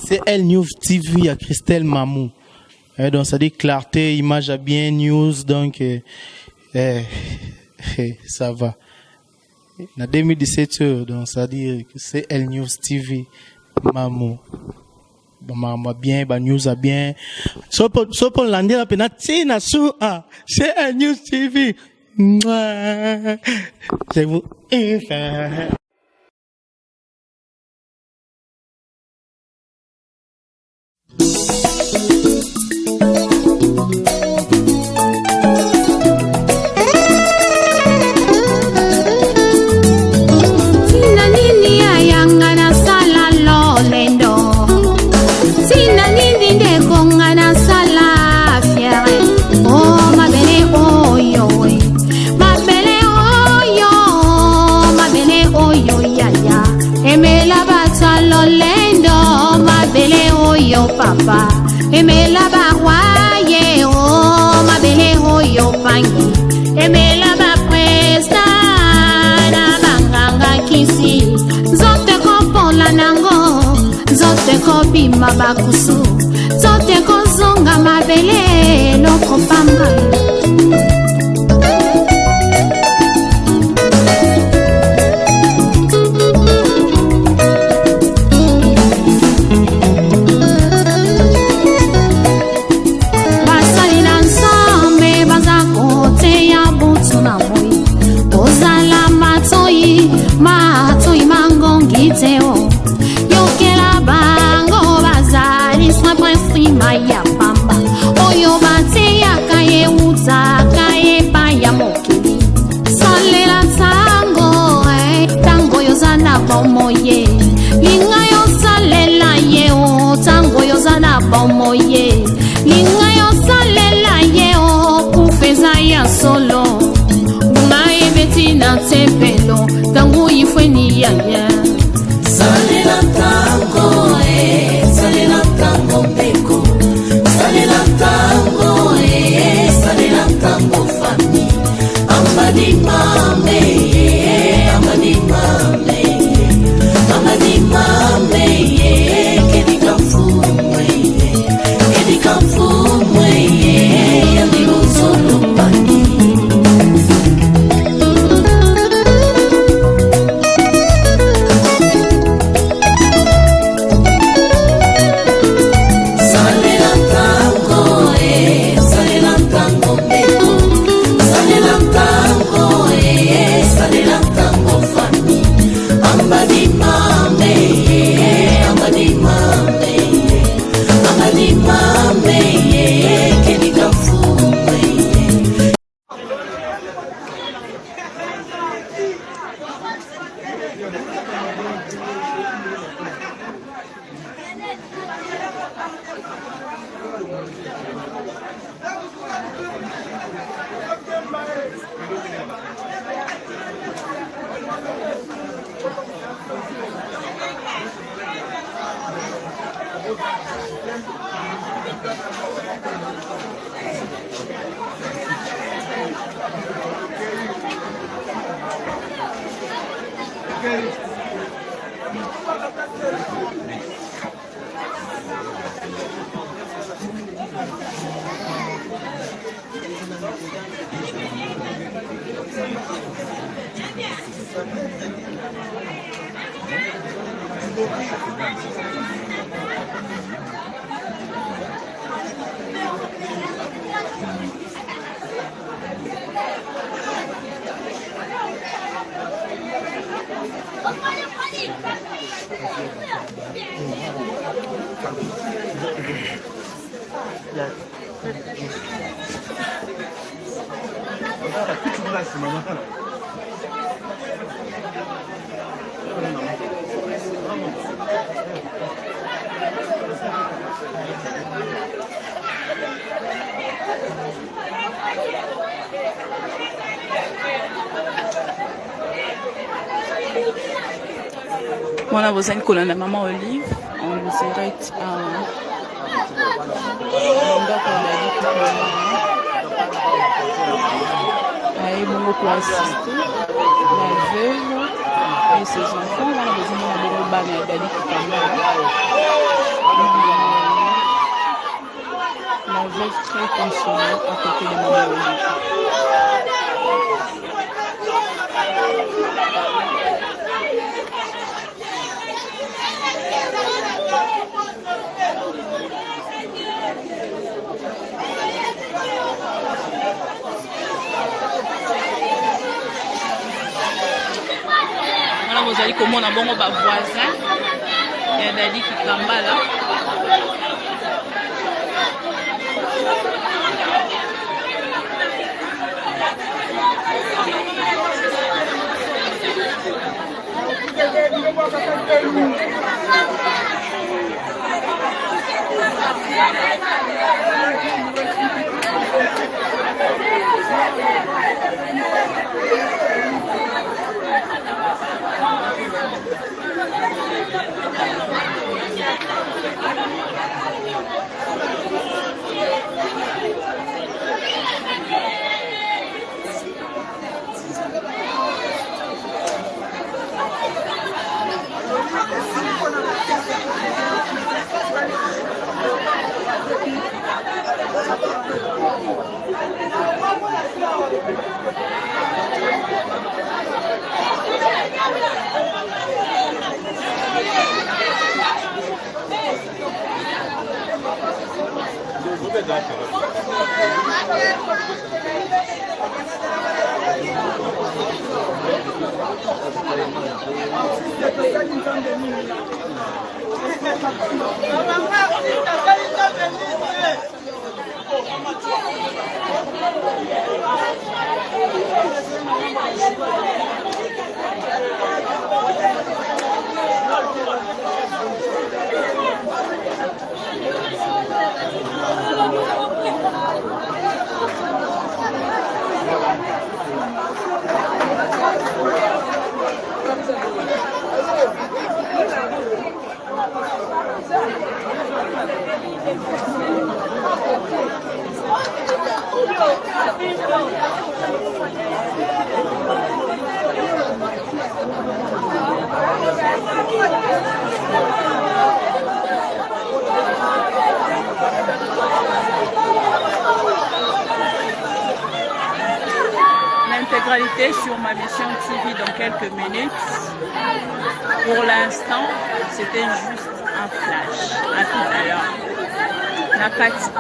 C'est Elle News TV à Christelle Mamou. Donc ça dit clarté, image à bien, news, donc ça va. Na 2017, donc ça dit que c'est Elle News TV Mamou. Maman bien, news a bien. So pour l'année la peine, c'est Elle News TV. Je vous papa emela barwaye o mabele oyo pangi emela ba presta na banganga kisi zote kopola nango zote kopima bakusu zote kozonga mabele loko pamba yokela bango bazali soin prima ya pamba oyo bate yakaye uzaka epa ya mokili salela tango tango yozana bomoye linga yosalela ye o tango yozana bomoye linga yosalela ye o kufeza ya solo unaye betina tepelo tango ifweni ya Salela tango beko, salela tango fami, amadi mame, amadi mame, kedika fumwe, yandilo solo pani. Voilà, vous êtes colonne de Maman Olive en direct à Bongo pour assister la veuve et ses enfants. Voilà, bana edali kitambala la veuve très consolée à côté de maman Olive. Vous allez comment on a bon voisin et Dali Kitambala. L'intégralité sur ma mission TV dans quelques minutes. Pour l'instant, c'était juste un flash. À tout à l'heure. Nakati.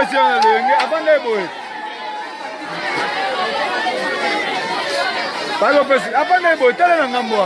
opposition avant de boy. Pas opposition avant de boy, telle la ngambo.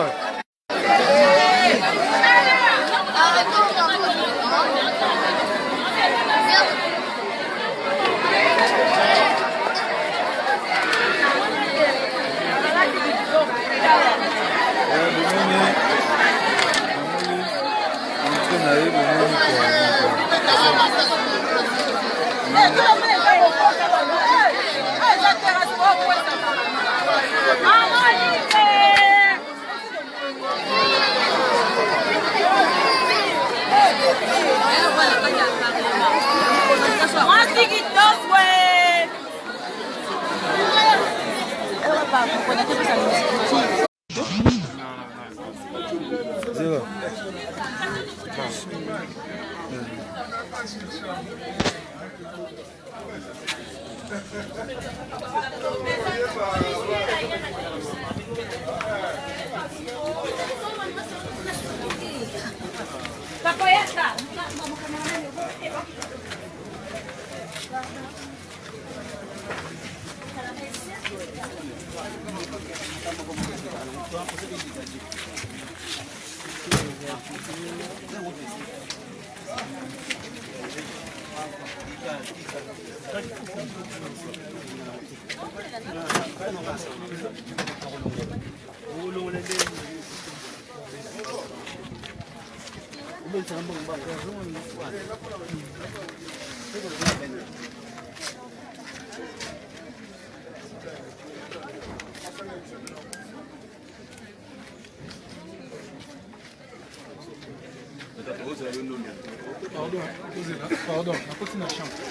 Pardon, la continue à chanter.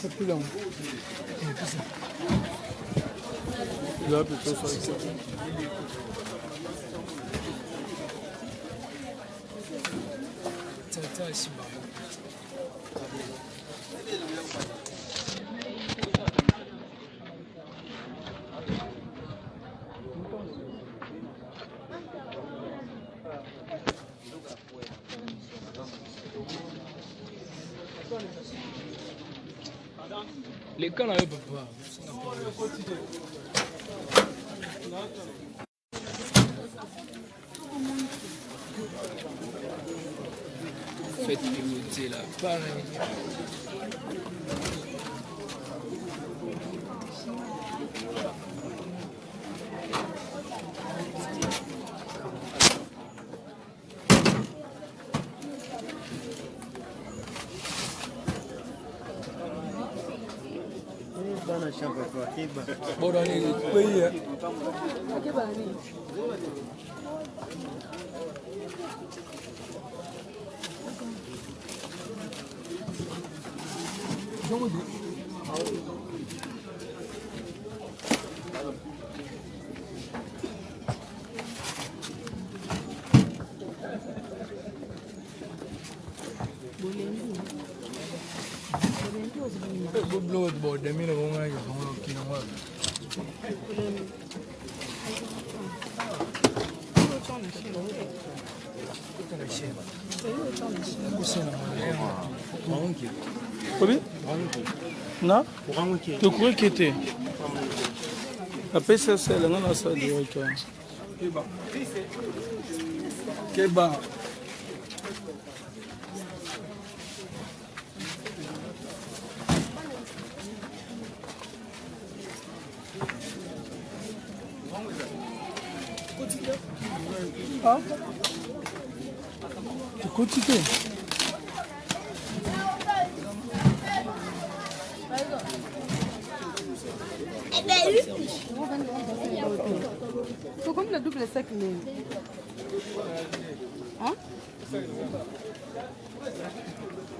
C'est plus long. Là, plutôt sur l'exception. C'est intéressant. Les cas là, papa. Faites pivoter là, pareil. Bon, dans les pays, blood board, them in the wrong eye, non? Tu crois que tu après ça, c'est là, on a ça direct. Keba. Écoutez. Faut comme le double sec, mais. Hein?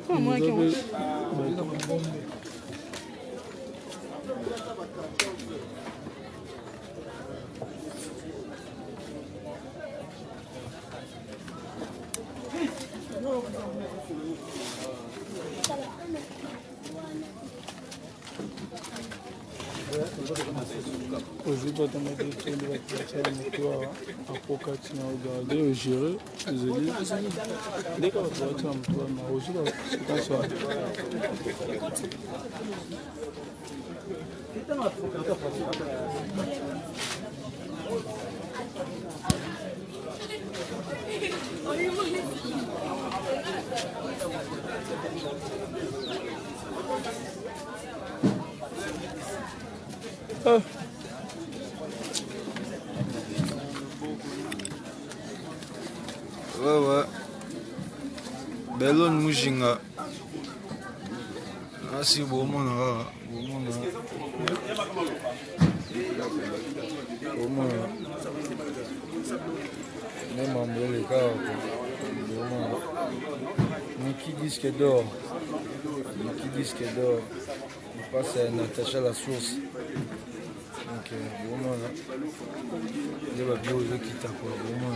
Comment est-ce qu'on Aujourd'hui, pas dans ma direction de la culture, mais toi, à Pocati, on a regardé, gérer, les élus. Dès qu'on va voir, tu vas me trouver, mais aujourd'hui, c'est comme ça. Ouais. Belon Mujinga. Ah, si bon, mon même en les gars, Niki disque d'or. On passe à Natacha la source. Donc, vraiment, il va bien oser quitter quoi. Vraiment.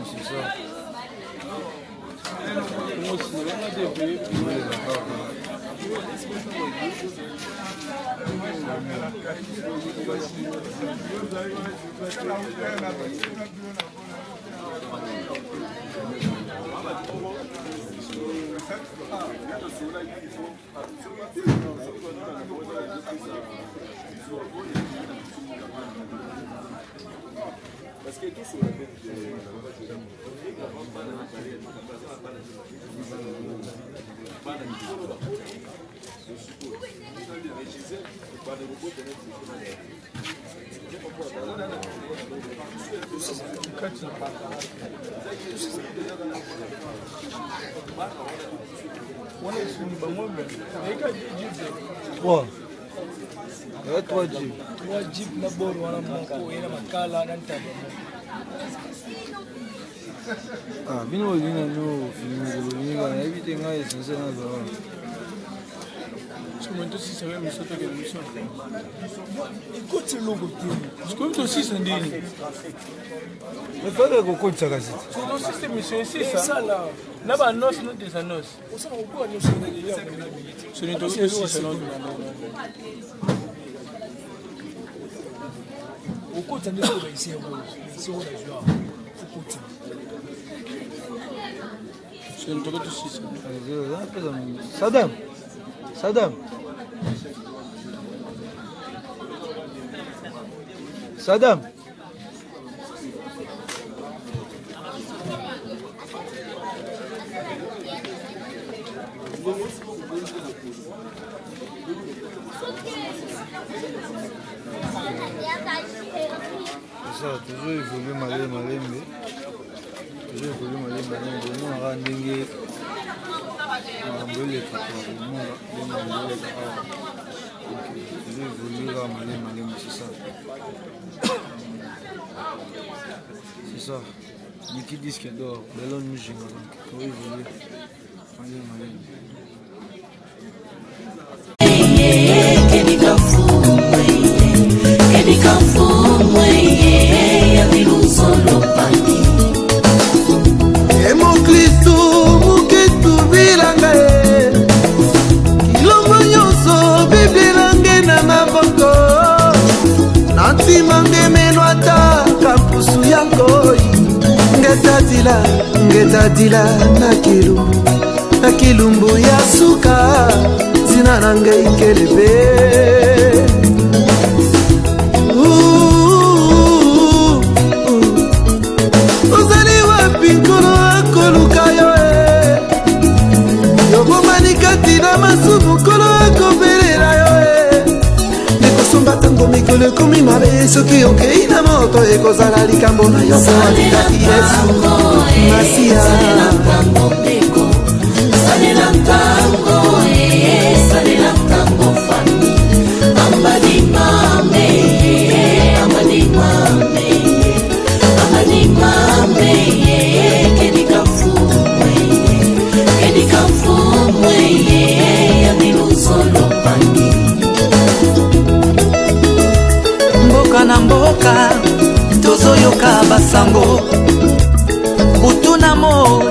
C'est ça. Trois jeeps na boro wana moko ina makala na ntaba. Ah, bino lina no lina everything is sincere na zo. Comment si ça va me sauter quelque mission. Écoute le logo tu. Comme toi si c'est ndini. Mais pas de kokotsa kasi. C'est le système monsieur c'est ça là. Na ba nos no des anos. On s'en va quoi nous c'est une tour c'est non. Okota ndio ici c'est on a joué. Okota. C'est une tour de 6. Saddam. Ça, toujours évolué malé. Toujours évolué malé. On a rendé c'est ça. Niki disque d'or, Belon Mujinga, pour évoluer. Ngetadila na kilumbu ya suka zina nanga ikelebe ya masumu kolo ekobelela yo ekosomba ntango mikolo ekomi mabe soki okei na moto ekozala likambo na yo moalikaki yesu masiya salela ntango mbeko salela ntango salela ntango fami amadimame amadimame amadimame kedikafumwe yabiluzolo pangi mboka na mboka tozoyoka basango butu na moi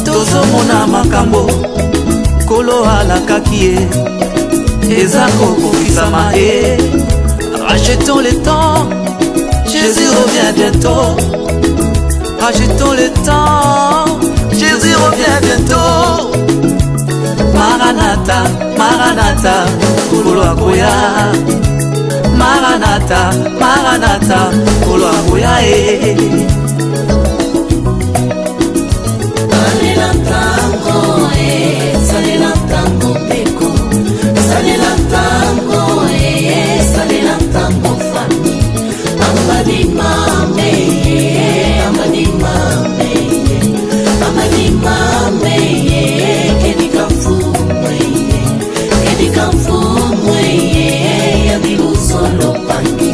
tozomona makambo kolo alakaki ye eza kokokisama ye. Rachetons le temps, Jésus revient bientôt. Rachetons le temps, Jésus revient bientôt. Maranatha, Maranatha, kolo akoya. Maranatha, Maranatha, kolo akoya e. salela ntango salela ntango mbeko salela ntango salela ntango fami amadimame amadimame amadimame kedikafumwe yabiluzolo pangi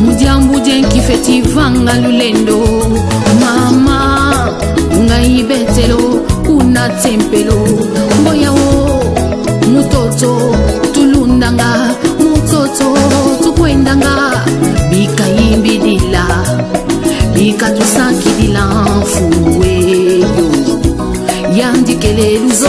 mudiambudien kifetivanga lulendo mama ngai betelo kuna tempelo mboyawo mutoto tulundanga mutoto tukwendanga bikayimbidila bikatusakidila mfuweyo yandikele luzo